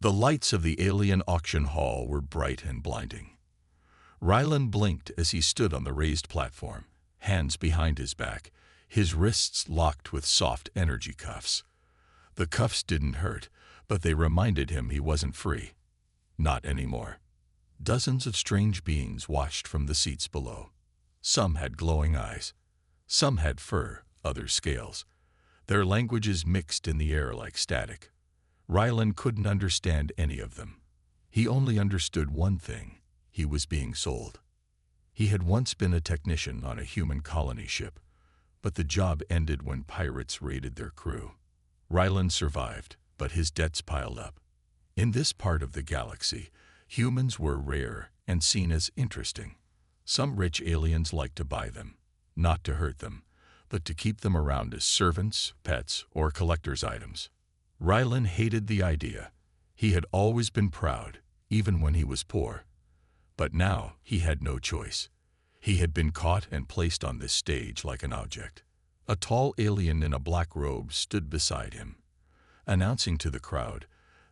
The lights of the alien auction hall were bright and blinding. Rylan blinked as he stood on the raised platform, hands behind his back, his wrists locked with soft energy cuffs. The cuffs didn't hurt, but they reminded him he wasn't free. Not anymore. Dozens of strange beings watched from the seats below. Some had glowing eyes. Some had fur, others scales. Their languages mixed in the air like static. Rylan couldn't understand any of them. He only understood one thing. He was being sold. He had once been a technician on a human colony ship, but the job ended when pirates raided their crew. Rylan survived, but his debts piled up. In this part of the galaxy, humans were rare and seen as interesting. Some rich aliens liked to buy them, not to hurt them, but to keep them around as servants, pets, or collector's items. Rylan hated the idea. He had always been proud, even when he was poor. But now he had no choice. He had been caught and placed on this stage like an object. A tall alien in a black robe stood beside him, announcing to the crowd,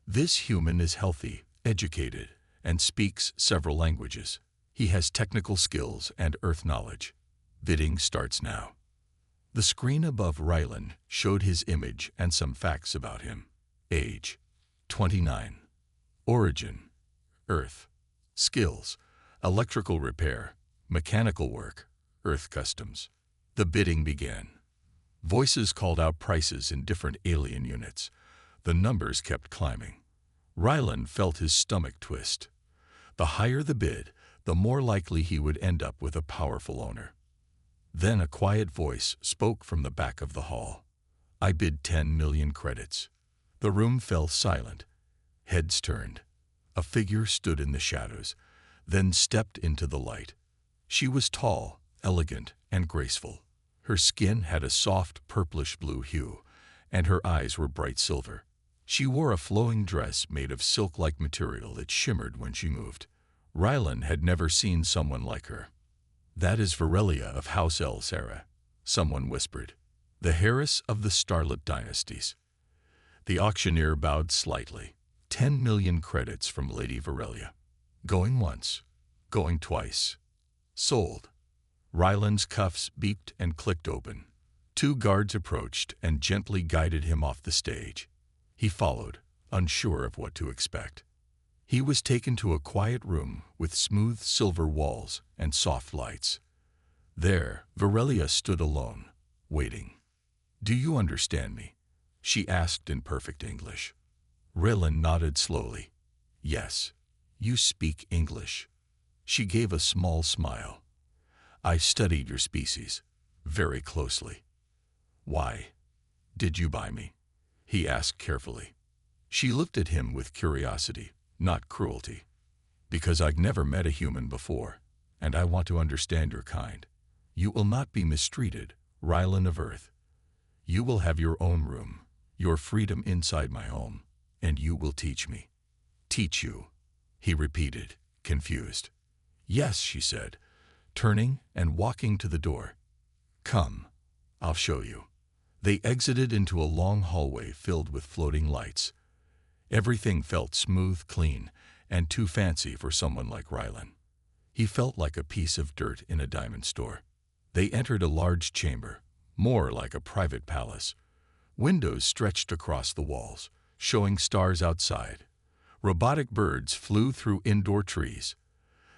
"This human is healthy, educated, and speaks several languages. He has technical skills and Earth knowledge. Bidding starts now." The screen above Rylan showed his image and some facts about him. Age, 29. Origin, Earth. Skills, electrical repair, mechanical work, Earth customs. The bidding began. Voices called out prices in different alien units. The numbers kept climbing. Rylan felt his stomach twist. The higher the bid, the more likely he would end up with a powerful owner. Then a quiet voice spoke from the back of the hall. "I bid 10 million credits." The room fell silent. Heads turned. A figure stood in the shadows, then stepped into the light. She was tall, elegant, and graceful. Her skin had a soft purplish-blue hue, and her eyes were bright silver. She wore a flowing dress made of silk-like material that shimmered when she moved. Rylan had never seen someone like her. "That is Virelia of House El Sarah," someone whispered. "The Heiress of the Starlit Dynasties." The auctioneer bowed slightly. 10 million credits from Lady Virelia. Going once, going twice. Sold. Rylan's cuffs beeped and clicked open. 2 guards approached and gently guided him off the stage. He followed, unsure of what to expect. He was taken to a quiet room with smooth silver walls and soft lights. There, Virelia stood alone, waiting. "Do you understand me?" she asked in perfect English. Rylan nodded slowly. "Yes, you speak English." She gave a small smile. "I studied your species very closely." "Why did you buy me?" he asked carefully. She looked at him with curiosity, not cruelty. "Because I've never met a human before, and I want to understand your kind. You will not be mistreated, Rylan of Earth. You will have your own room, your freedom inside my home, and you will teach me." "Teach you?" he repeated, confused. "Yes," she said, turning and walking to the door. "Come, I'll show you." They exited into a long hallway filled with floating lights. Everything felt smooth, clean, and too fancy for someone like Rylan. He felt like a piece of dirt in a diamond store. They entered a large chamber, more like a private palace. Windows stretched across the walls, showing stars outside. Robotic birds flew through indoor trees.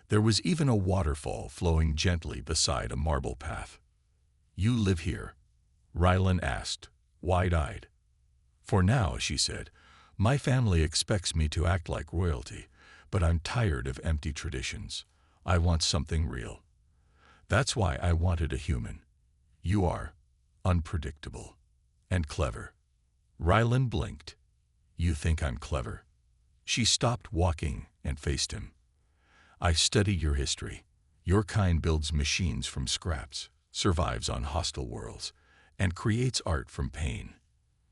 There was even a waterfall flowing gently beside a marble path. "You live here?" Rylan asked, wide-eyed. "For now," she said, "my family expects me to act like royalty, but I'm tired of empty traditions. I want something real. That's why I wanted a human. You are unpredictable and clever." Rylan blinked. "You think I'm clever?" She stopped walking and faced him. "I study your history. Your kind builds machines from scraps, survives on hostile worlds, and creates art from pain.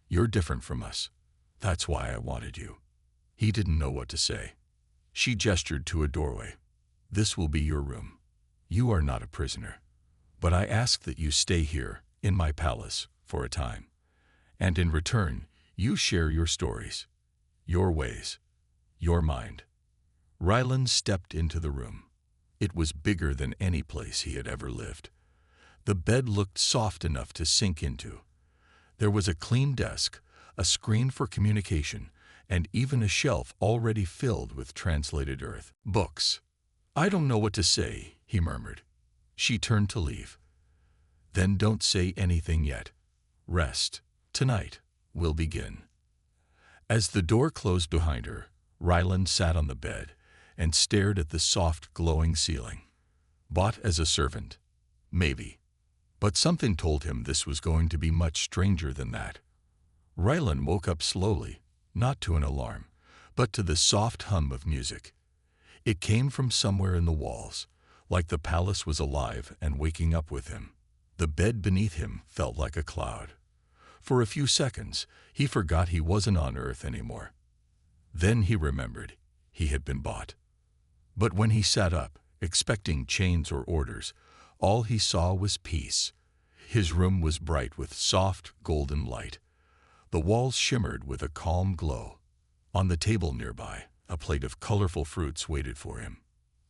You're different from us. That's why I wanted you." He didn't know what to say. She gestured to a doorway. "This will be your room. You are not a prisoner. But I ask that you stay here, in my palace, for a time. And in return, you share your stories, your ways. Your mind. Ryland stepped into the room. It was bigger than any place he had ever lived. The bed looked soft enough to sink into. There was a clean desk, a screen for communication, and even a shelf already filled with translated Earth books. I don't know what to say, he murmured. She turned to leave. Then don't say anything yet. Rest. Tonight will begin. As the door closed behind her, Ryland sat on the bed and stared at the soft, glowing ceiling. Bought as a servant? Maybe. But something told him this was going to be much stranger than that. Ryland woke up slowly, not to an alarm, but to the soft hum of music. It came from somewhere in the walls, like the palace was alive and waking up with him. The bed beneath him felt like a cloud. For a few seconds, he forgot he wasn't on Earth anymore. Then he remembered he had been bought. But when he sat up, expecting chains or orders, all he saw was peace. His room was bright with soft, golden light. The walls shimmered with a calm glow. On the table nearby, a plate of colorful fruits waited for him.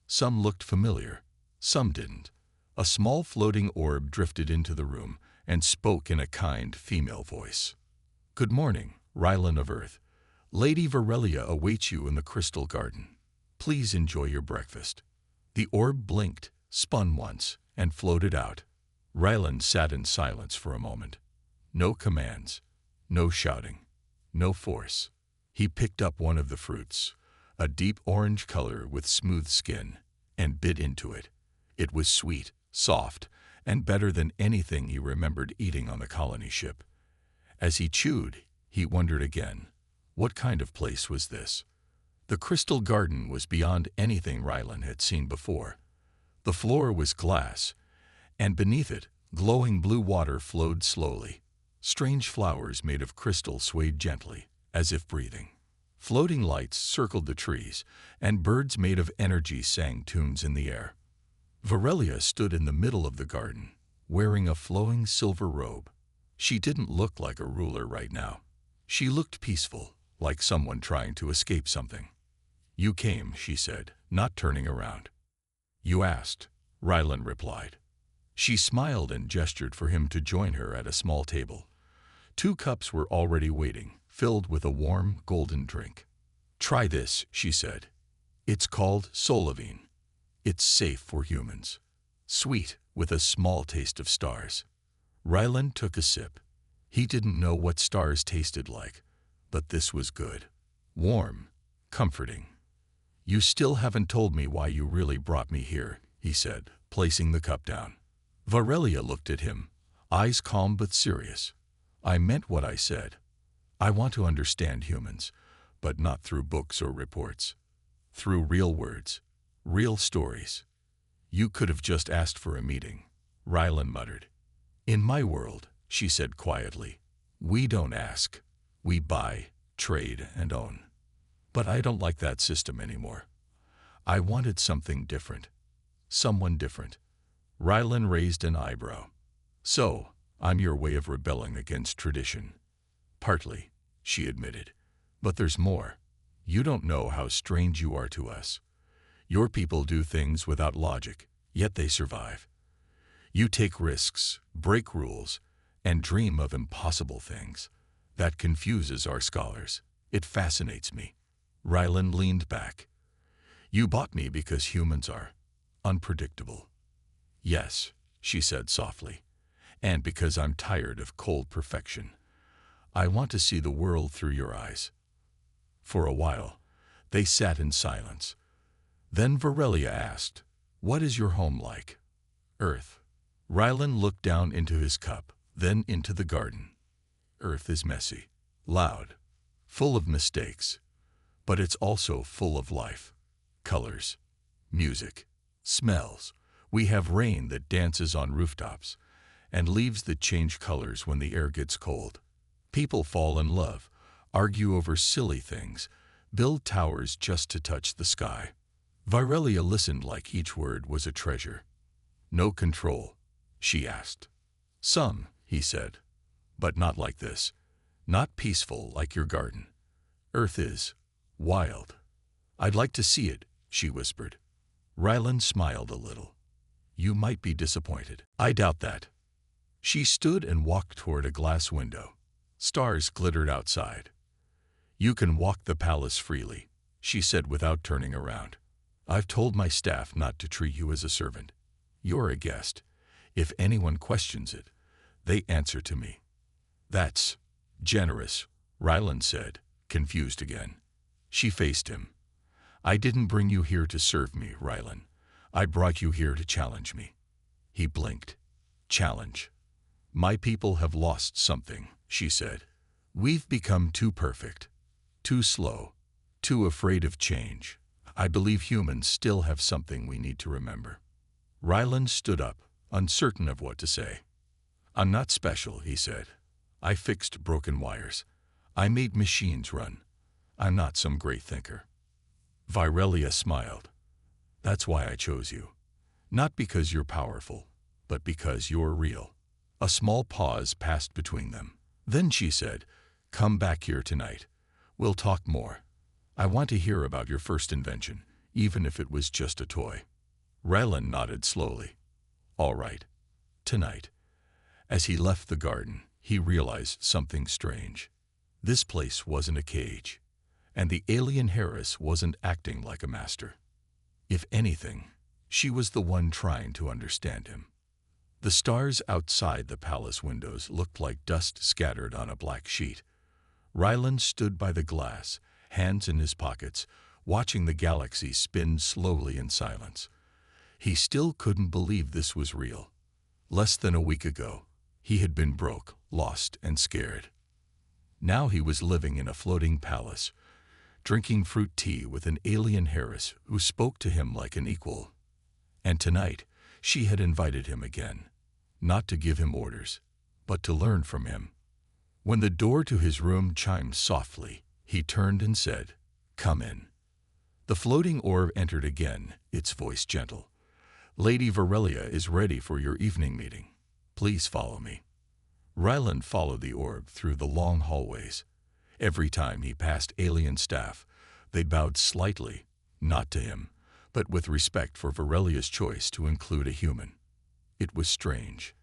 Some looked familiar, some didn't. A small floating orb drifted into the room and spoke in a kind female voice. Good morning, Ryland of Earth. Lady Varelia awaits you in the Crystal Garden. Please enjoy your breakfast. The orb blinked, spun once, and floated out. Ryland sat in silence for a moment. No commands, no shouting, no force. He picked up one of the fruits, a deep orange color with smooth skin, and bit into it. It was sweet, soft, and better than anything he remembered eating on the colony ship. As he chewed, he wondered again, what kind of place was this? The Crystal Garden was beyond anything Ryland had seen before. The floor was glass, and beneath it, glowing blue water flowed slowly. Strange flowers made of crystal swayed gently, as if breathing. Floating lights circled the trees, and birds made of energy sang tunes in the air. Varelia stood in the middle of the garden, wearing a flowing silver robe. She didn't look like a ruler right now. She looked peaceful, like someone trying to escape something. You came, she said, not turning around. You asked, Ryland replied. She smiled and gestured for him to join her at a small table. 2 cups were already waiting, filled with a warm, golden drink. Try this, she said. It's called Solavine. It's safe for humans. Sweet, with a small taste of stars. Ryland took a sip. He didn't know what stars tasted like, but this was good. Warm, comforting. You still haven't told me why you really brought me here, he said, placing the cup down. Varelia looked at him, eyes calm but serious. I meant what I said. I want to understand humans, but not through books or reports. Through real words, real stories. You could have just asked for a meeting, Ryland muttered. In my world, she said quietly, we don't ask. We buy, trade, and own. But I don't like that system anymore. I wanted something different. Someone different. Ryland raised an eyebrow. So, I'm your way of rebelling against tradition. Partly, she admitted. But there's more. You don't know how strange you are to us. Your people do things without logic, yet they survive. You take risks, break rules, and dream of impossible things. That confuses our scholars. It fascinates me. Ryland leaned back. You bought me because humans are unpredictable. Yes, she said softly, and because I'm tired of cold perfection. I want to see the world through your eyes. For a while, they sat in silence. Then Varelia asked, what is your home like? Earth. Ryland looked down into his cup, then into the garden. Earth is messy, loud, full of mistakes, but it's also full of life. Colors, music, smells. We have rain that dances on rooftops, and leaves that change colors when the air gets cold. People fall in love, argue over silly things, build towers just to touch the sky. Varelia listened like each word was a treasure. No control, she asked. Some, he said, but not like this. Not peaceful like your garden. Earth is wild, "I'd like to see it," she whispered. Rylan smiled a little. "You might be disappointed." "I doubt that." She stood and walked toward a glass window. Stars glittered outside. "You can walk the palace freely," she said without turning around. "I've told my staff not to treat you as a servant. You're a guest. If anyone questions it, they answer to me." "That's generous," Rylan said, confused again. She faced him. "I didn't bring you here to serve me, Rylan. I brought you here to challenge me." He blinked. "Challenge. My people have lost something," she said. "We've become too perfect, too slow, too afraid of change. I believe humans still have something we need to remember." Rylan stood up, uncertain of what to say. "I'm not special," he said. "I fixed broken wires. I made machines run. I'm not some great thinker." Virelia smiled. "That's why I chose you. Not because you're powerful, but because you're real." A small pause passed between them. Then she said, "Come back here tonight. We'll talk more. I want to hear about your first invention, even if it was just a toy." Rylan nodded slowly. "All right. Tonight." As he left the garden, he realized something strange. This place wasn't a cage, and the alien Heiress wasn't acting like a master. If anything, she was the one trying to understand him. The stars outside the palace windows looked like dust scattered on a black sheet. Rylan stood by the glass, hands in his pockets, watching the galaxy spin slowly in silence. He still couldn't believe this was real. Less than a week ago, he had been broke, lost, and scared. Now he was living in a floating palace, drinking fruit tea with an alien Heiress who spoke to him like an equal. And tonight, she had invited him again, not to give him orders, but to learn from him. When the door to his room chimed softly, he turned and said, "Come in." The floating orb entered again, its voice gentle. "Lady Virelia is ready for your evening meeting. Please follow me." Rylan followed the orb through the long hallways. Every time he passed alien staff, they bowed slightly, not to him, but with respect for Virelia's choice to include a human. It was strange.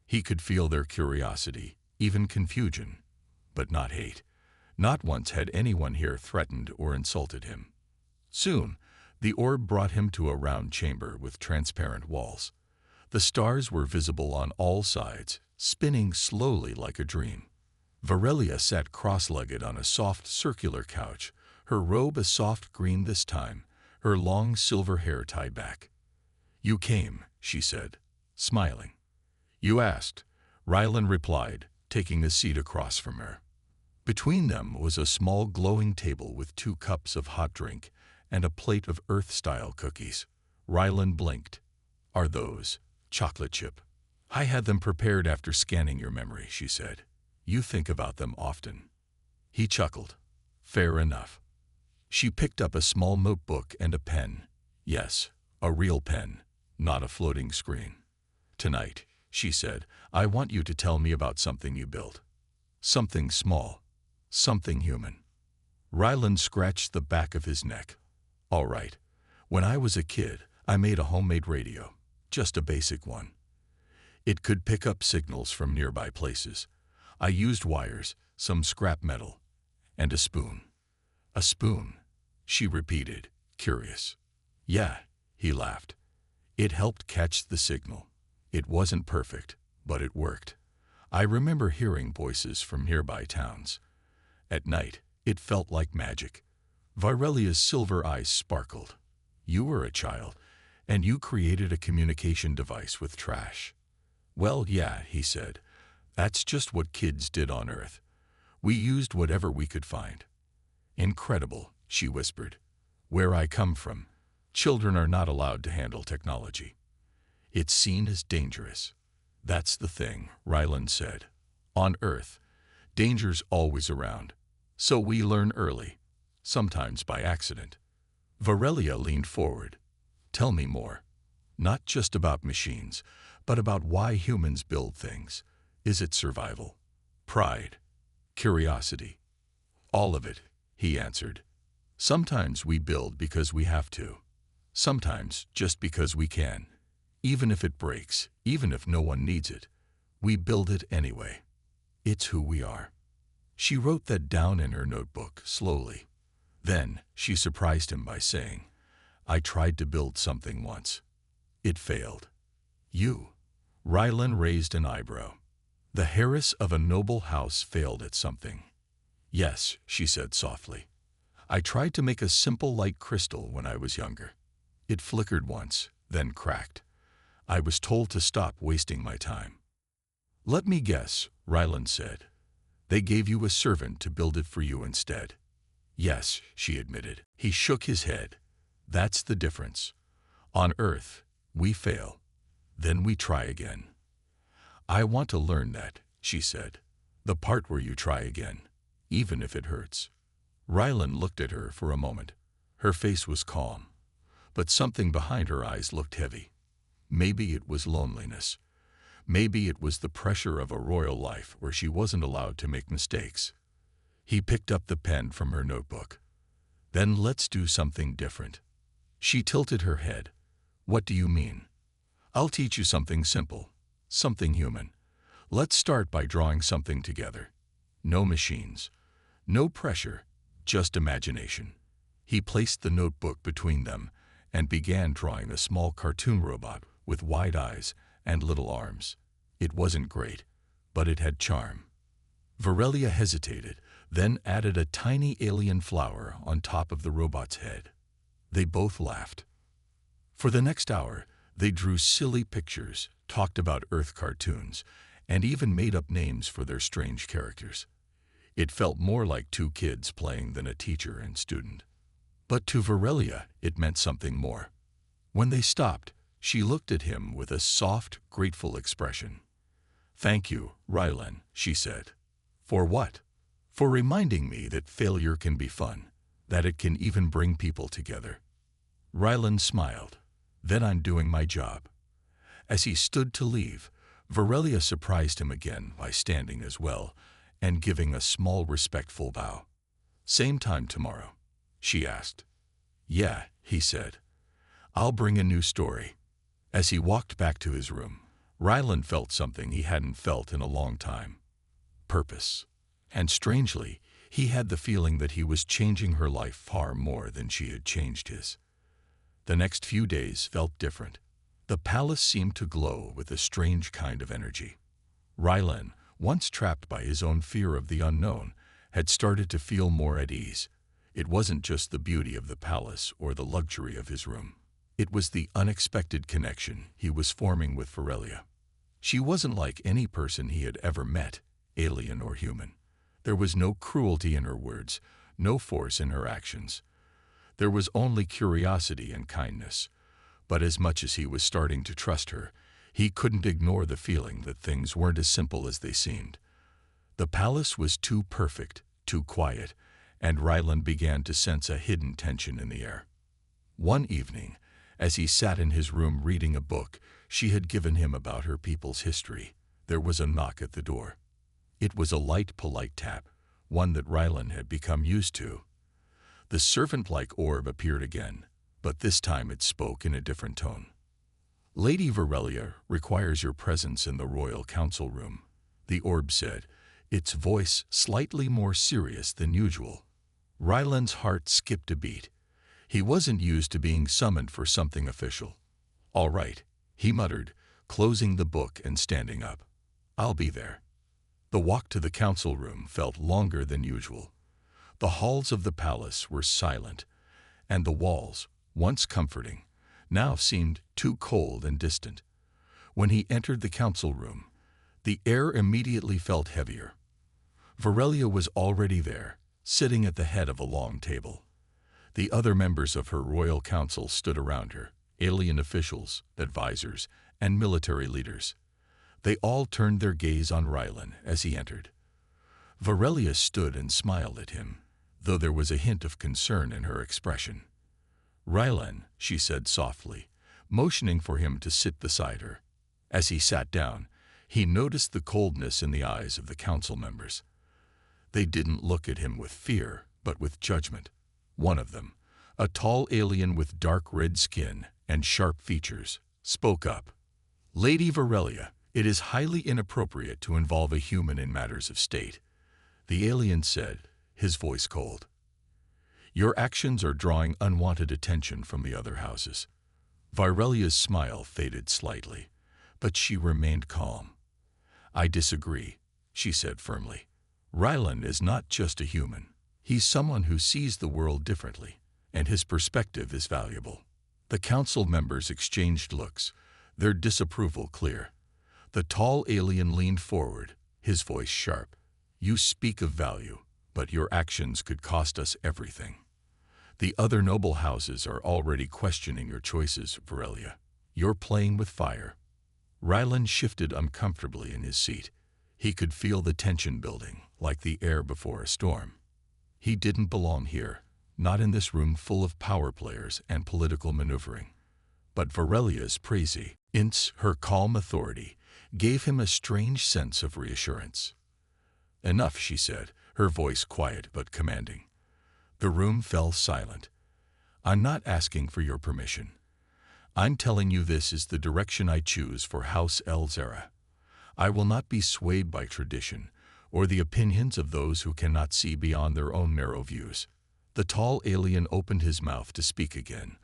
He could feel their curiosity, even confusion, but not hate. Not once had anyone here threatened or insulted him. Soon, the orb brought him to a round chamber with transparent walls. The stars were visible on all sides, spinning slowly like a dream. Virelia sat cross-legged on a soft circular couch, her robe a soft green this time, her long silver hair tied back. "You came," she said, smiling. "You asked," Rylan replied, taking a seat across from her. Between them was a small glowing table with 2 cups of hot drink and a plate of Earth-style cookies. Rylan blinked. "Are those chocolate chip?" "I had them prepared after scanning your memory," she said. "You think about them often." He chuckled. "Fair enough." She picked up a small notebook and a pen. Yes, a real pen, not a floating screen. "Tonight," she said, "I want you to tell me about something you built. Something small, something human." Rylan scratched the back of his neck. "All right. When I was a kid, I made a homemade radio, just a basic one. It could pick up signals from nearby places. I used wires, some scrap metal, and a spoon." "A spoon?" she repeated, curious. "Yeah," he laughed. "It helped catch the signal. It wasn't perfect, but it worked. I remember hearing voices from nearby towns. At night, it felt like magic." Virelia's silver eyes sparkled. "You were a child, and you created a communication device with trash." "Well, yeah," he said. "That's just what kids did on Earth. We used whatever we could find." "Incredible," she whispered. "Where I come from, children are not allowed to handle technology. It's seen as dangerous." "That's the thing," Rylan said. "On Earth, danger's always around. So we learn early, sometimes by accident." Virelia leaned forward. "Tell me more. Not just about machines, but about why humans build things. Is it survival? Pride? Curiosity?" "All of it," he answered. Sometimes we build because we have to. Sometimes just because we can. Even if it breaks, even if no one needs it, we build it anyway. It's who we are. She wrote that down in her notebook, slowly. Then she surprised him by saying, "I tried to build something once. It failed." "You?" Rylan raised an eyebrow. "The Heiress of a noble house failed at something." "Yes," she said softly. "I tried to make a simple light crystal when I was younger. It flickered once, then cracked. I was told to stop wasting my time." "Let me guess," Ryland said. "They gave you a servant to build it for you instead." "Yes," she admitted. He shook his head. "That's the difference. On Earth, we fail. Then we try again." "I want to learn that," she said. "The part where you try again, even if it hurts." Ryland looked at her for a moment. Her face was calm, but something behind her eyes looked heavy. Maybe it was loneliness. Maybe it was the pressure of a royal life where she wasn't allowed to make mistakes. He picked up the pen from her notebook. "Then let's do something different." She tilted her head. "What do you mean?" "I'll teach you something simple, something human. Let's start by drawing something together. No machines, no pressure, just imagination." He placed the notebook between them and began drawing a small cartoon robot with wide eyes and little arms. It wasn't great, but it had charm. Varelia hesitated, then added a tiny alien flower on top of the robot's head. They both laughed. For the next hour, they drew silly pictures, talked about Earth cartoons, and even made up names for their strange characters. It felt more like two kids playing than a teacher and student. But to Varelia, it meant something more. When they stopped, she looked at him with a soft, grateful expression. "Thank you, Rylan," she said. "For what?" "For reminding me that failure can be fun, that it can even bring people together." Rylan smiled. "Then I'm doing my job." As he stood to leave, Varelia surprised him again by standing as well and giving a small respectful bow. "Same time tomorrow?" she asked. "Yeah," he said. "I'll bring a new story." As he walked back to his room, Ryland felt something he hadn't felt in a long time. Purpose. And strangely, he had the feeling that he was changing her life far more than she had changed his. The next few days felt different. The palace seemed to glow with a strange kind of energy. Rylan, once trapped by his own fear of the unknown, had started to feel more at ease. It wasn't just the beauty of the palace or the luxury of his room. It was the unexpected connection he was forming with Varelia. She wasn't like any person he had ever met, alien or human. There was no cruelty in her words, no force in her actions. There was only curiosity and kindness. But as much as he was starting to trust her, he couldn't ignore the feeling that things weren't as simple as they seemed. The palace was too perfect, too quiet, and Ryland began to sense a hidden tension in the air. One evening, as he sat in his room reading a book she had given him about her people's history, there was a knock at the door. It was a light, polite tap, one that Ryland had become used to. The servant-like orb appeared again, but this time it spoke in a different tone. "Lady Varelia requires your presence in the royal council room," the orb said, its voice slightly more serious than usual. Ryland's heart skipped a beat. He wasn't used to being summoned for something official. "All right," he muttered, closing the book and standing up. "I'll be there." The walk to the council room felt longer than usual. The halls of the palace were silent, and the walls, once comforting, now seemed too cold and distant. When he entered the council room, the air immediately felt heavier. Varelia was already there, sitting at the head of a long table. The other members of her royal council stood around her, alien officials, advisors, and military leaders. They all turned their gaze on Rylan as he entered. Varelia stood and smiled at him, though there was a hint of concern in her expression. "Rylan," she said softly, motioning for him to sit beside her. As he sat down, he noticed the coldness in the eyes of the council members. They didn't look at him with fear, but with judgment. One of them, a tall alien with dark red skin and sharp features, spoke up. "Lady Varelia, it is highly inappropriate to involve a human in matters of state," the alien said, his voice cold. "Your actions are drawing unwanted attention from the other houses." Varelia's smile faded slightly, but she remained calm. "I disagree," she said firmly. "Ryland is not just a human. He's someone who sees the world differently, and his perspective is valuable." The council members exchanged looks, their disapproval clear. The tall alien leaned forward, his voice sharp. "You speak of value, but your actions could cost us everything. The other noble houses are already questioning your choices, Varelia. You're playing with fire." Ryland shifted uncomfortably in his seat. He could feel the tension building, like the air before a storm. He didn't belong here, not in this room full of power players and political maneuvering. But Varelia's presence, her calm authority, gave him a strange sense of reassurance. "Enough," she said, her voice quiet but commanding. The room fell silent. "I'm not asking for your permission. I'm telling you this is the direction I choose for House Elzera. I will not be swayed by tradition or the opinions of those who cannot see beyond their own narrow views." The tall alien opened his mouth to speak again,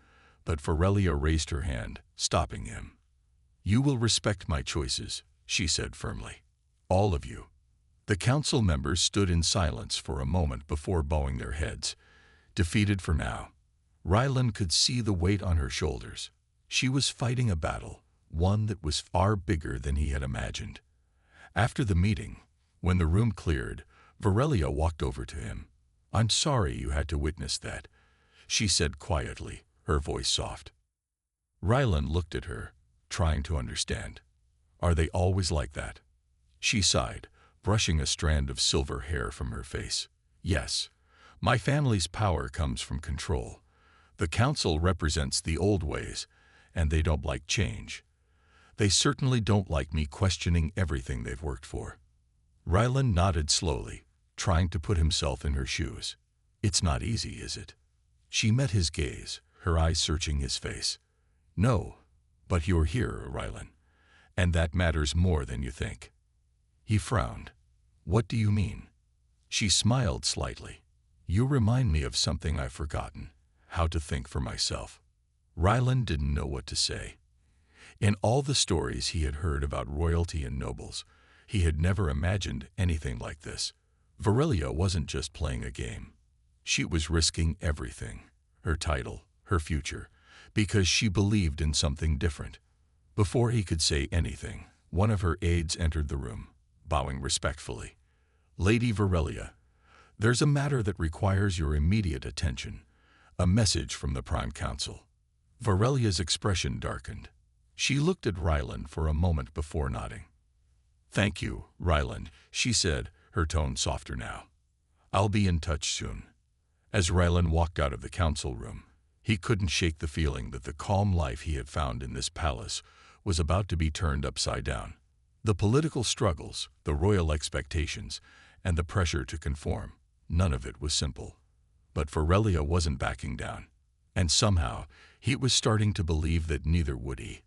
but Varelia raised her hand, stopping him. "You will respect my choices," she said firmly. "All of you." The council members stood in silence for a moment before bowing their heads, defeated for now. Ryland could see the weight on her shoulders. She was fighting a battle, one that was far bigger than he had imagined. After the meeting, when the room cleared, Varelia walked over to him. "I'm sorry you had to witness that," she said quietly, her voice soft. Ryland looked at her, trying to understand. "Are they always like that?" She sighed, brushing a strand of silver hair from her face. "Yes. My family's power comes from control. The council represents the old ways, and they don't like change. They certainly don't like me questioning everything they've worked for." Ryland nodded slowly, trying to put himself in her shoes. "It's not easy, is it?" She met his gaze, her eyes searching his face. "No, but you're here, Ryland, and that matters more than you think." He frowned. "What do you mean?" She smiled slightly. "You remind me of something I've forgotten, how to think for myself." Ryland didn't know what to say. In all the stories he had heard about royalty and nobles, he had never imagined anything like this. Varelia wasn't just playing a game. She was risking everything, her title, her future, because she believed in something different. Before he could say anything, one of her aides entered the room, bowing respectfully. "Lady Varelia, there's a matter that requires your immediate attention. A message from the Prime Council." Varelia's expression darkened. She looked at Ryland for a moment before nodding. "Thank you, Ryland," she said, her tone softer now. "I'll be in touch soon." As Ryland walked out of the council room, he couldn't shake the feeling that the calm life he had found in this palace was about to be turned upside down. The political struggles, the royal expectations, and the pressure to conform, none of it was simple. But Varelia wasn't backing down, and somehow he was starting to believe that neither would he.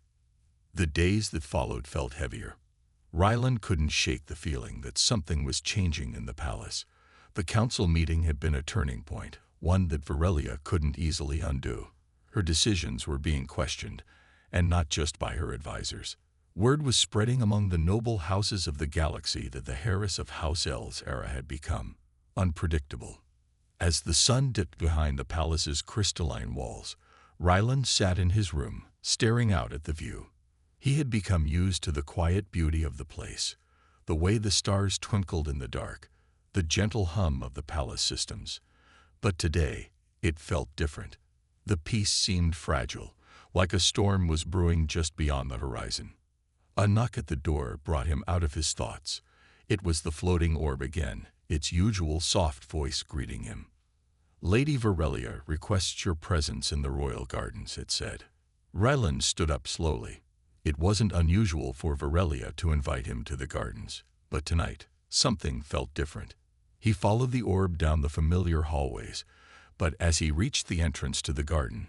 The days that followed felt heavier. Ryland couldn't shake the feeling that something was changing in the palace. The council meeting had been a turning point, one that Varelia couldn't easily undo. Her decisions were being questioned, and not just by her advisors. Word was spreading among the noble houses of the galaxy that the Heiress of House Elzera had become unpredictable. As the sun dipped behind the palace's crystalline walls, Ryland sat in his room, staring out at the view. He had become used to the quiet beauty of the place, the way the stars twinkled in the dark, the gentle hum of the palace systems. But today, it felt different. The peace seemed fragile, like a storm was brewing just beyond the horizon. A knock at the door brought him out of his thoughts. It was the floating orb again, its usual soft voice greeting him. "Lady Varelia requests your presence in the royal gardens," it said. Ryland stood up slowly. It wasn't unusual for Varelia to invite him to the gardens, but tonight, something felt different. He followed the orb down the familiar hallways, But as he reached the entrance to the garden,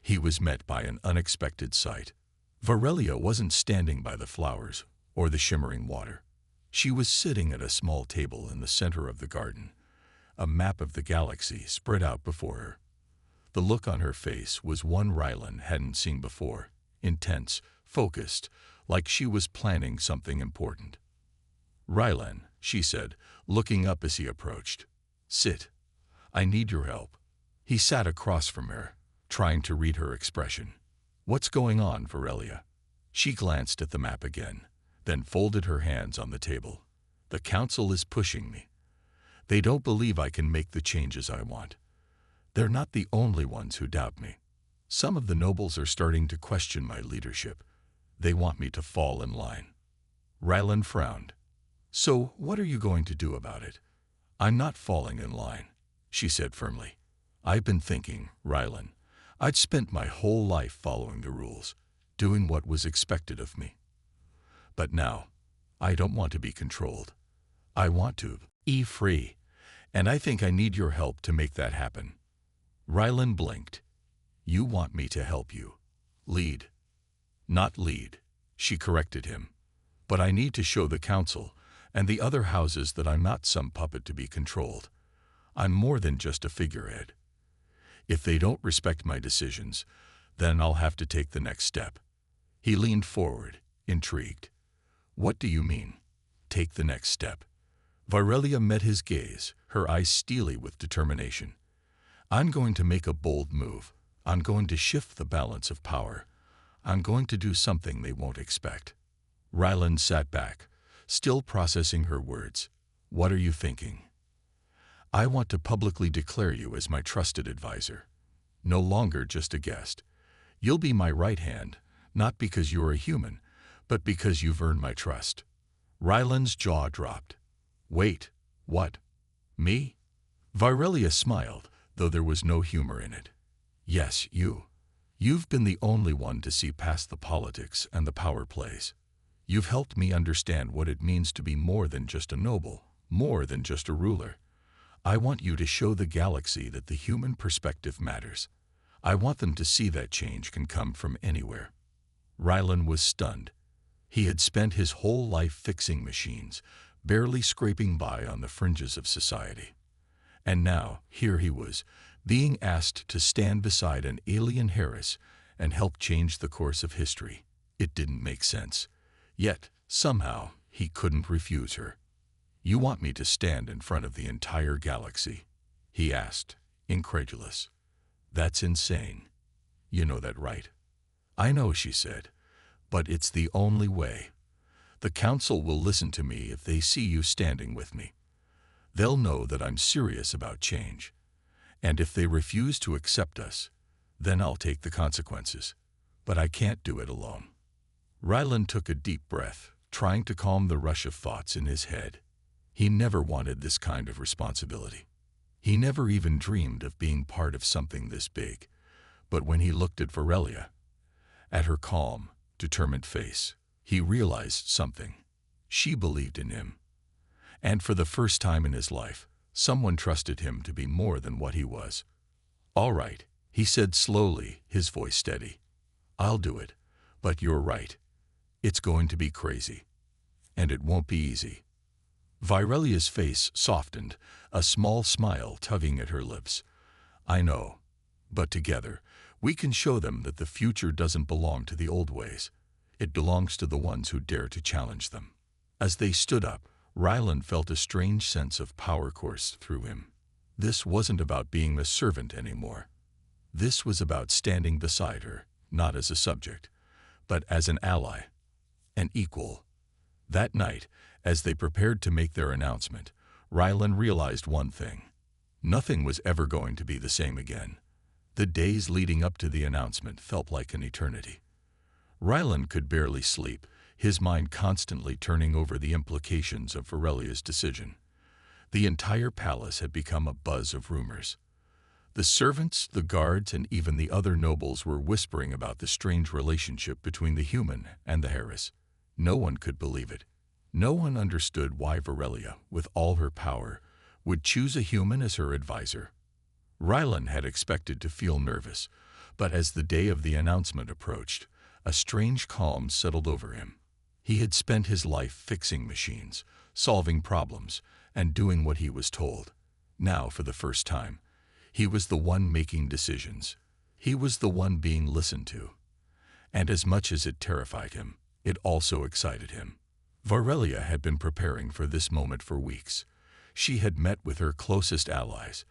he was met by an unexpected sight. Varelia wasn't standing by the flowers or the shimmering water. She was sitting at a small table in the center of the garden, a map of the galaxy spread out before her. The look on her face was one Rylan hadn't seen before, intense, focused, like she was planning something important. "Rylan," she said, looking up as he approached. "Sit. I need your help." He sat across from her, trying to read her expression. "What's going on, Varelia?" She glanced at the map again, then folded her hands on the table. "The council is pushing me. They don't believe I can make the changes I want. They're not the only ones who doubt me. Some of the nobles are starting to question my leadership. They want me to fall in line." Rylan frowned. "So what are you going to do about it?" "I'm not falling in line," she said firmly. "I've been thinking, Rylan. I'd spent my whole life following the rules, doing what was expected of me. But now, I don't want to be controlled. I want to be free, and I think I need your help to make that happen." Rylan blinked. "You want me to help you. Lead." "Not lead," she corrected him. "But I need to show the council and the other houses that I'm not some puppet to be controlled. I'm more than just a figurehead. If they don't respect my decisions, then I'll have to take the next step." He leaned forward, intrigued. "What do you mean, take the next step?" Varelia met his gaze, her eyes steely with determination. "I'm going to make a bold move. I'm going to shift the balance of power. I'm going to do something they won't expect." Rylan sat back, still processing her words. "What are you thinking?" "I want to publicly declare you as my trusted advisor. No longer just a guest. You'll be my right hand, not because you're a human, but because you've earned my trust." Rylan's jaw dropped. "Wait, what? Me?" Varelia smiled, though there was no humor in it. "Yes, you. You've been the only one to see past the politics and the power plays. You've helped me understand what it means to be more than just a noble, more than just a ruler. I want you to show the galaxy that the human perspective matters. I want them to see that change can come from anywhere." Rylan was stunned. He had spent his whole life fixing machines, barely scraping by on the fringes of society. And now, here he was, being asked to stand beside an alien Heiress and help change the course of history. It didn't make sense. Yet, somehow, he couldn't refuse her. "You want me to stand in front of the entire galaxy?" he asked, incredulous. "That's insane. You know that, right?" "I know," she said, "but it's the only way. The council will listen to me if they see you standing with me. They'll know that I'm serious about change. And if they refuse to accept us, then I'll take the consequences. But I can't do it alone." Rylan took a deep breath, trying to calm the rush of thoughts in his head. He never wanted this kind of responsibility. He never even dreamed of being part of something this big. But when he looked at Varelia, at her calm, determined face, he realized something. She believed in him. And for the first time in his life, someone trusted him to be more than what he was. "All right," he said slowly, his voice steady. "I'll do it. But you're right. It's going to be crazy. And it won't be easy." Varelia's face softened, a small smile tugging at her lips. "I know. But together, we can show them that the future doesn't belong to the old ways. It belongs to the ones who dare to challenge them." As they stood up, Rylan felt a strange sense of power course through him. This wasn't about being a servant anymore. This was about standing beside her, not as a subject, but as an ally, an equal. That night, as they prepared to make their announcement, Rylan realized one thing. Nothing was ever going to be the same again. The days leading up to the announcement felt like an eternity. Rylan could barely sleep, his mind constantly turning over the implications of Varelia's decision. The entire palace had become a buzz of rumors. The servants, the guards, and even the other nobles were whispering about the strange relationship between the human and the Heiress. No one could believe it. No one understood why Varelia, with all her power, would choose a human as her advisor. Rylan had expected to feel nervous, but as the day of the announcement approached, a strange calm settled over him. He had spent his life fixing machines, solving problems, and doing what he was told. Now, for the first time, he was the one making decisions. He was the one being listened to. And as much as it terrified him, it also excited him. Varelia had been preparing for this moment for weeks. She had met with her closest allies,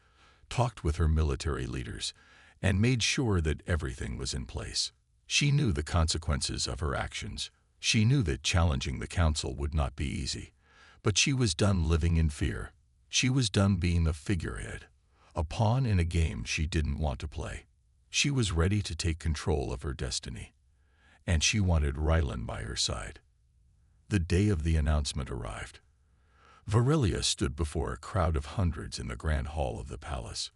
talked with her military leaders, and made sure that everything was in place. She knew the consequences of her actions. She knew that challenging the council would not be easy, but she was done living in fear. She was done being a figurehead, a pawn in a game she didn't want to play. She was ready to take control of her destiny, and she wanted Rylan by her side. The day of the announcement arrived. Varelia stood before a crowd of hundreds in the grand hall of the palace.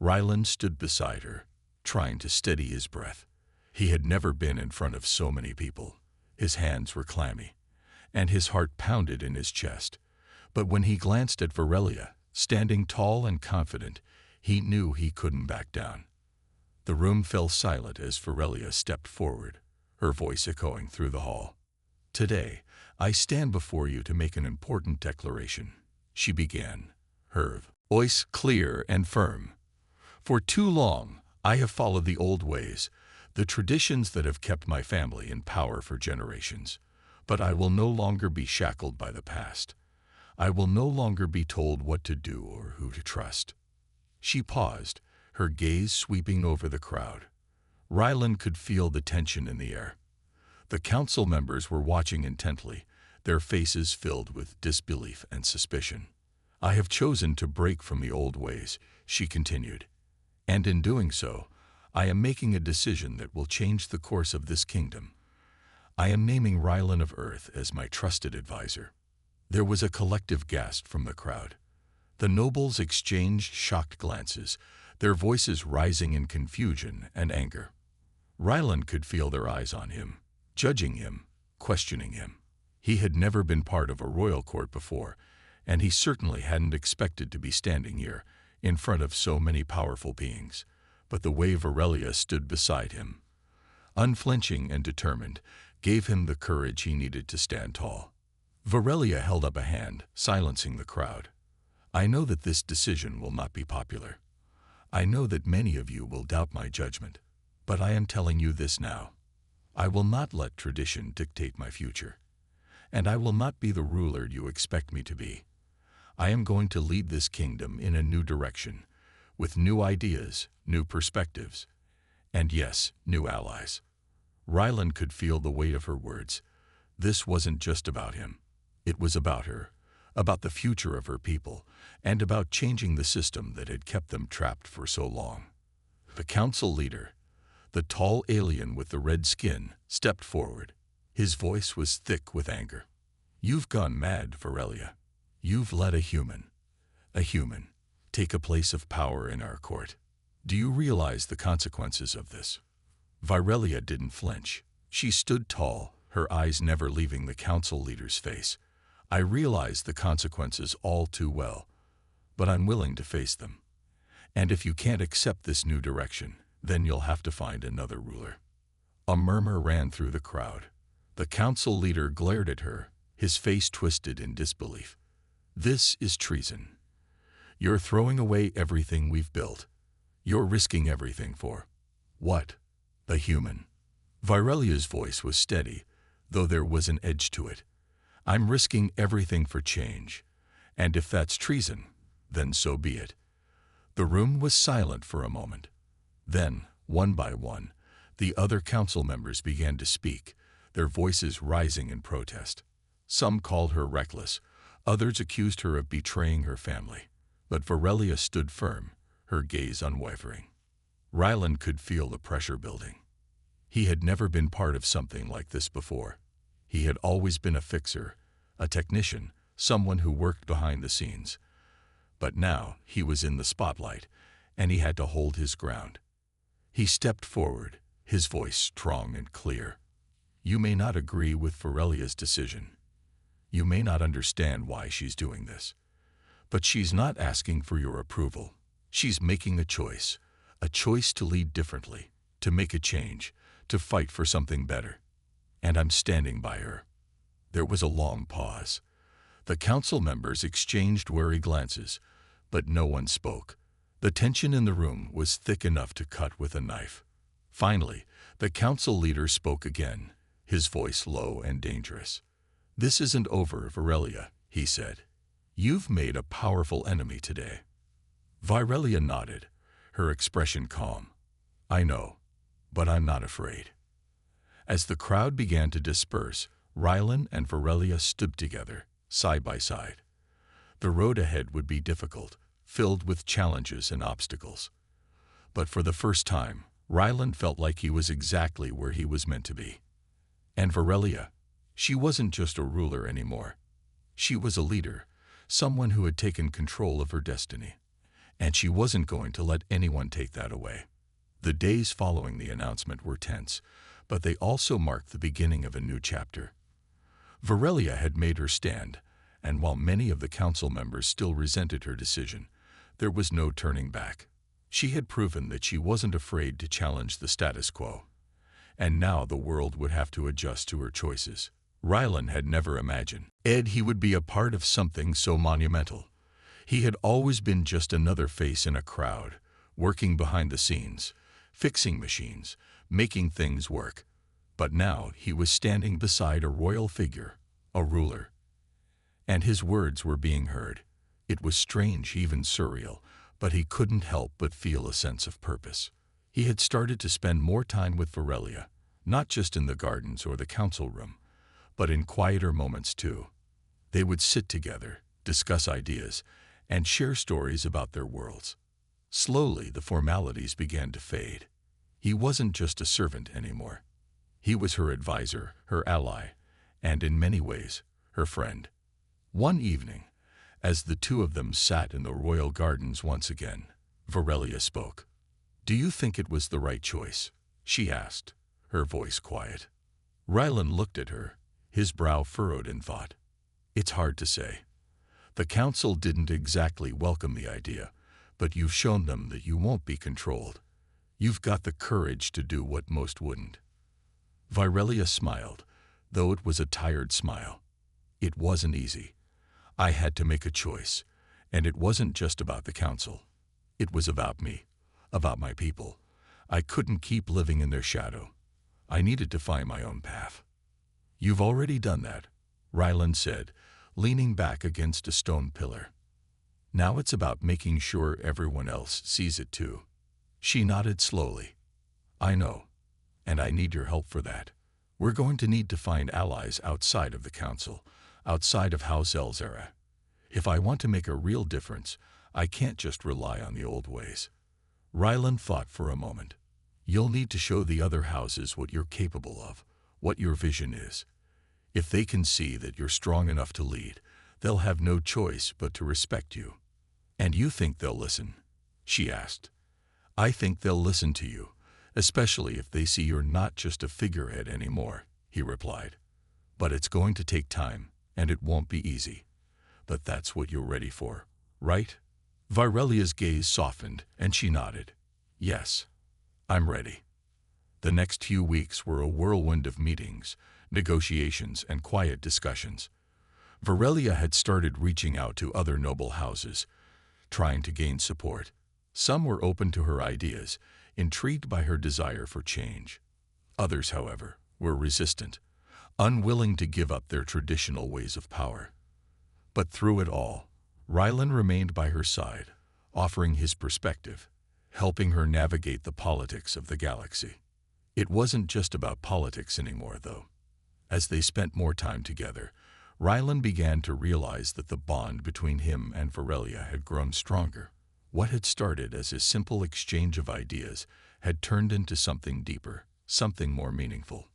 Rylan stood beside her, trying to steady his breath. He had never been in front of so many people. His hands were clammy, and his heart pounded in his chest. But when he glanced at Varelia, standing tall and confident, he knew he couldn't back down. The room fell silent as Varelia stepped forward, her voice echoing through the hall. "Today, I stand before you to make an important declaration," she began, her voice clear and firm. "For too long, I have followed the old ways, the traditions that have kept my family in power for generations. But I will no longer be shackled by the past. I will no longer be told what to do or who to trust." She paused, her gaze sweeping over the crowd. Rylan could feel the tension in the air. The council members were watching intently, their faces filled with disbelief and suspicion. "I have chosen to break from the old ways," she continued. "And in doing so, I am making a decision that will change the course of this kingdom. I am naming Rylan of Earth as my trusted advisor." There was a collective gasp from the crowd. The nobles exchanged shocked glances, their voices rising in confusion and anger. Rylan could feel their eyes on him, judging him, questioning him. He had never been part of a royal court before, and he certainly hadn't expected to be standing here, in front of so many powerful beings. But the way Varelia stood beside him, unflinching and determined, gave him the courage he needed to stand tall. Varelia held up a hand, silencing the crowd. "I know that this decision will not be popular. I know that many of you will doubt my judgment, but I am telling you this now. I will not let tradition dictate my future, and I will not be the ruler you expect me to be. I am going to lead this kingdom in a new direction, with new ideas, new perspectives, and yes, new allies." Rylan could feel the weight of her words. This wasn't just about him. It was about her, about the future of her people, and about changing the system that had kept them trapped for so long. The council leader, the tall alien with the red skin, stepped forward. His voice was thick with anger. "You've gone mad, Varelia. You've let a human, take a place of power in our court. Do you realize the consequences of this?" Varelia didn't flinch. She stood tall, her eyes never leaving the council leader's face. "I realize the consequences all too well, but I'm willing to face them. And if you can't accept this new direction, then you'll have to find another ruler." A murmur ran through the crowd. The council leader glared at her, his face twisted in disbelief. "This is treason. You're throwing away everything we've built. You're risking everything for what? A human." Varelia's voice was steady, though there was an edge to it. "I'm risking everything for change, and if that's treason, then so be it." The room was silent for a moment. Then, one by one, the other council members began to speak, their voices rising in protest. Some called her reckless, others accused her of betraying her family. But Varelia stood firm, her gaze unwavering. Rylan could feel the pressure building. He had never been part of something like this before. He had always been a fixer, a technician, someone who worked behind the scenes. But now he was in the spotlight, and he had to hold his ground. He stepped forward, his voice strong and clear. "You may not agree with Varelia's decision. You may not understand why she's doing this. But she's not asking for your approval. She's making a choice to lead differently, to make a change, to fight for something better. And I'm standing by her." There was a long pause. The council members exchanged wary glances, but no one spoke. The tension in the room was thick enough to cut with a knife. Finally, the council leader spoke again, his voice low and dangerous. "This isn't over, Virelia," he said. "You've made a powerful enemy today." Virelia nodded, her expression calm. "I know, but I'm not afraid." As the crowd began to disperse, Rylan and Virelia stood together, side by side. The road ahead would be difficult, filled with challenges and obstacles. But for the first time, Rylan felt like he was exactly where he was meant to be. And Virelia, she wasn't just a ruler anymore. She was a leader, someone who had taken control of her destiny. And she wasn't going to let anyone take that away. The days following the announcement were tense, but they also marked the beginning of a new chapter. Virelia had made her stand, and while many of the council members still resented her decision, there was no turning back. She had proven that she wasn't afraid to challenge the status quo. And now the world would have to adjust to her choices. Rylan had never imagined he would be a part of something so monumental. He had always been just another face in a crowd, working behind the scenes, fixing machines, making things work. But now he was standing beside a royal figure, a ruler. And his words were being heard. It was strange, even surreal, but he couldn't help but feel a sense of purpose. He had started to spend more time with Virelia, not just in the gardens or the council room, but in quieter moments too. They would sit together, discuss ideas, and share stories about their worlds. Slowly, the formalities began to fade. He wasn't just a servant anymore. He was her advisor, her ally, and in many ways, her friend. One evening, as the two of them sat in the royal gardens once again, Virelia spoke. "Do you think it was the right choice?" she asked, her voice quiet. Rylan looked at her, his brow furrowed in thought. "It's hard to say. The council didn't exactly welcome the idea, but you've shown them that you won't be controlled. You've got the courage to do what most wouldn't." Virelia smiled, though it was a tired smile. "It wasn't easy. I had to make a choice, and it wasn't just about the council. It was about me, about my people. I couldn't keep living in their shadow. I needed to find my own path." "You've already done that," Rylan said, leaning back against a stone pillar. "Now it's about making sure everyone else sees it too." She nodded slowly. "I know, and I need your help for that. We're going to need to find allies outside of the council, outside of House Elzera. If I want to make a real difference, I can't just rely on the old ways." Rylan thought for a moment. "You'll need to show the other houses what you're capable of, what your vision is. If they can see that you're strong enough to lead, they'll have no choice but to respect you." "And you think they'll listen?" she asked. "I think they'll listen to you, especially if they see you're not just a figurehead anymore," he replied. "But it's going to take time, and it won't be easy. But that's what you're ready for, right?" Virelia's gaze softened, and she nodded. "Yes, I'm ready." The next few weeks were a whirlwind of meetings, negotiations, and quiet discussions. Virelia had started reaching out to other noble houses, trying to gain support. Some were open to her ideas, intrigued by her desire for change. Others, however, were resistant, unwilling to give up their traditional ways of power. But through it all, Rylan remained by her side, offering his perspective, helping her navigate the politics of the galaxy. It wasn't just about politics anymore, though. As they spent more time together, Rylan began to realize that the bond between him and Virelia had grown stronger. What had started as a simple exchange of ideas had turned into something deeper, something more meaningful.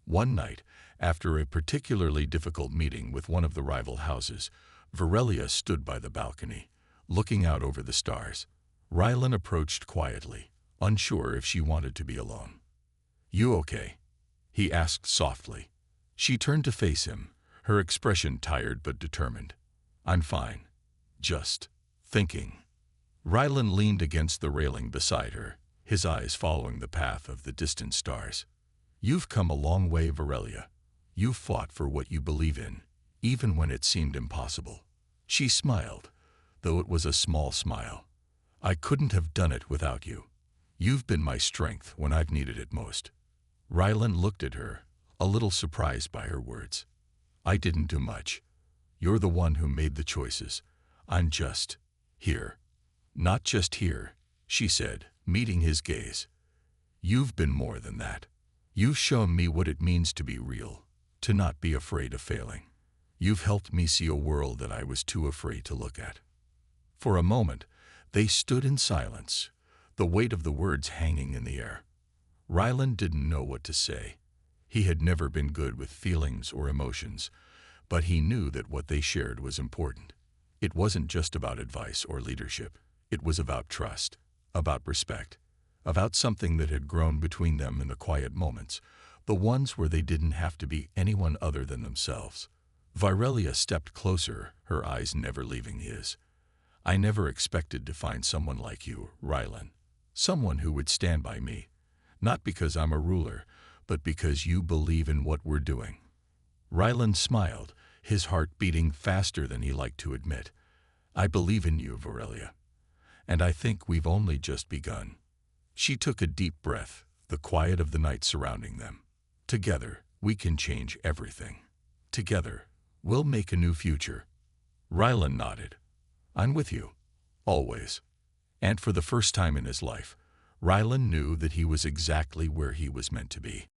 One night, after a particularly difficult meeting with one of the rival houses, Virelia stood by the balcony, looking out over the stars. Rylan approached quietly, unsure if she wanted to be alone. "You okay?" he asked softly. She turned to face him, her expression tired but determined. "I'm fine. Just thinking." Rylan leaned against the railing beside her, his eyes following the path of the distant stars. You've come a long way, Varelia. You've fought for what you believe in, even when it seemed impossible. She smiled, though it was a small smile. I couldn't have done it without you. You've been my strength when I've needed it most. Rylan looked at her, a little surprised by her words. I didn't do much. You're the one who made the choices. I'm just here. Not just here, she said, meeting his gaze. You've been more than that. You've shown me what it means to be real, to not be afraid of failing. You've helped me see a world that I was too afraid to look at. For a moment, they stood in silence, the weight of the words hanging in the air. Rylan didn't know what to say. He had never been good with feelings or emotions, but he knew that what they shared was important. It wasn't just about advice or leadership. It was about trust, about respect, about something that had grown between them in the quiet moments, the ones where they didn't have to be anyone other than themselves. Varelia stepped closer, her eyes never leaving his. I never expected to find someone like you, Rylan. Someone who would stand by me, not because I'm a ruler, but because you believe in what we're doing. Rylan smiled, his heart beating faster than he liked to admit. I believe in you, Varelia. And I think we've only just begun. She took a deep breath, the quiet of the night surrounding them. Together, we can change everything. Together, we'll make a new future. Rylan nodded. I'm with you. Always. And for the first time in his life, Rylan knew that he was exactly where he was meant to be.